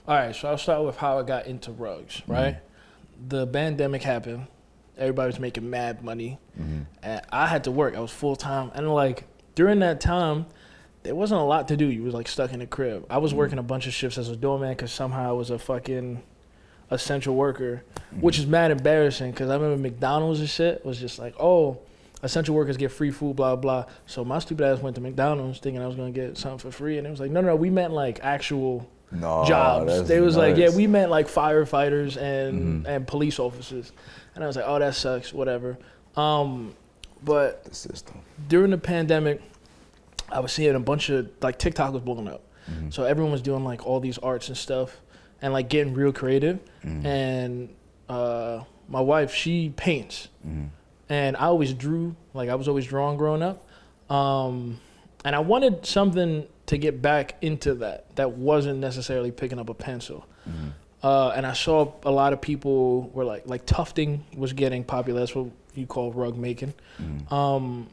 All right, so I'll start with how I got into rugs, right? The pandemic happened. Everybody was making mad money. And I had to work. I was full-time. And, like, during that time, there wasn't a lot to do. You was, like, stuck in the crib. I was working a bunch of shifts as a doorman because somehow I was a fucking essential worker, which is mad embarrassing because I remember McDonald's and shit was just like, oh, essential workers get free food, blah, blah. So my stupid ass went to McDonald's thinking I was going to get something for free. And it was like, no, we meant, like, actual jobs. They was nuts. Like, yeah, we meant, like, firefighters and police officers. And I was like, oh, that sucks, whatever. But the system. During the pandemic, I was seeing a bunch of, like, TikTok was blowing up. So everyone was doing, like, all these arts and stuff and, like, getting real creative. And my wife, she paints. And I always drew. Like, I was always drawing growing up. And I wanted something to get back into that wasn't necessarily picking up a pencil. And I saw a lot of people were like tufting was getting popular. That's what you call rug making. And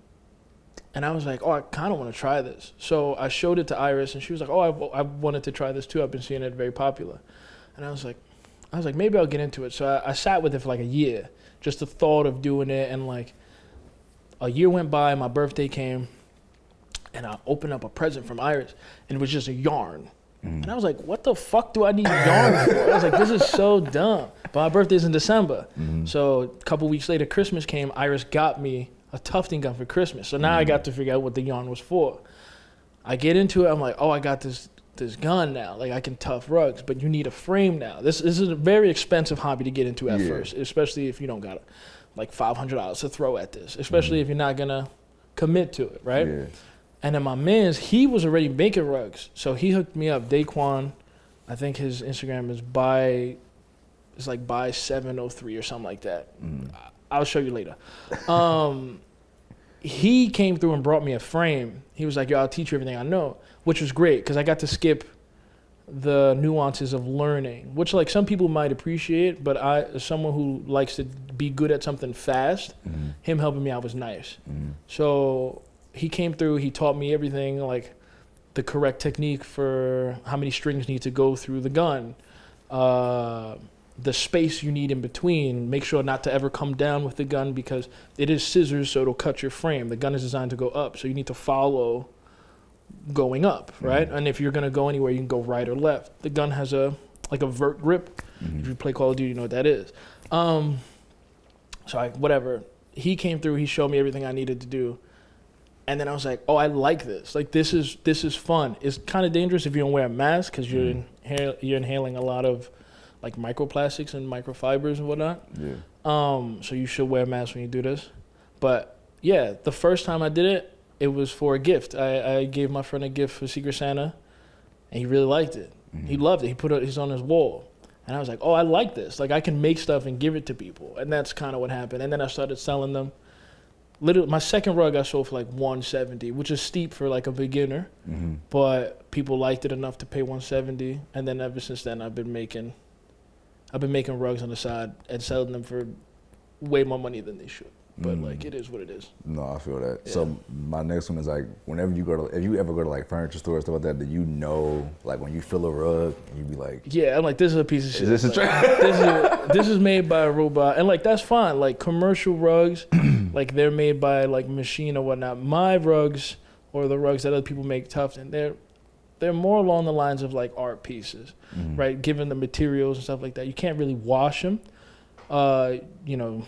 I was like, oh, I kind of want to try this. So I showed it to Iris, and she was like, oh, I wanted to try this too. I've been seeing it very popular. And I was like, maybe I'll get into it. So I sat with it for like a year, just the thought of doing it. And like a year went by, my birthday came, and I opened up a present from Iris, and it was just a yarn. And I was like, what the fuck do I need yarn for? I was like, this is so dumb. But my birthday's in December. So a couple weeks later, Christmas came. Iris got me a tufting gun for Christmas. So now I got to figure out what the yarn was for. I get into it. I'm like, oh, I got this gun now. Like, I can tuft rugs, but you need a frame now. This is a very expensive hobby to get into at first, especially if you don't got like $500 to throw at this, especially if you're not going to commit to it, right? Yeah. And then my man's, he was already making rugs. So he hooked me up. Daquan, I think his Instagram is by703 or something like that. I'll show you later. He came through and brought me a frame. He was like, yo, I'll teach you everything I know, which was great because I got to skip the nuances of learning, which like some people might appreciate, but as someone who likes to be good at something fast, him helping me out was nice. So he came through, he taught me everything, like the correct technique for how many strings need to go through the gun, the space you need in between, make sure not to ever come down with the gun because it is scissors, so it'll cut your frame. The gun is designed to go up, so you need to follow going up, right? And if you're gonna go anywhere, you can go right or left. The gun has a vert grip. If you play Call of Duty, you know what that is. Whatever. He came through, he showed me everything I needed to do. And then I was like, oh, I like this. Like, this is fun. It's kind of dangerous if you don't wear a mask because you're inhaling a lot of, like, microplastics and microfibers and whatnot. Yeah. So you should wear a mask when you do this. But, yeah, the first time I did it, it was for a gift. I gave my friend a gift for Secret Santa, and he really liked it. He loved it. He put it on his wall. And I was like, oh, I like this. Like, I can make stuff and give it to people. And that's kind of what happened. And then I started selling them. Literally, my second rug I sold for like $170, which is steep for like a beginner, but people liked it enough to pay $170, and then ever since then I've been making rugs on the side and selling them for way more money than they should. But like, it is what it is. No, I feel that. Yeah. So my next one is like, if you ever go to like furniture stores, stuff like that, you know, like when you feel a rug, you be like, yeah, I'm like, this is a piece of shit. Is this this is made by a robot, and like that's fine. Like commercial rugs, like they're made by like machine or whatnot. My rugs or the rugs that other people make tufting, they're more along the lines of like art pieces, right? Given the materials and stuff like that, you can't really wash them. You know,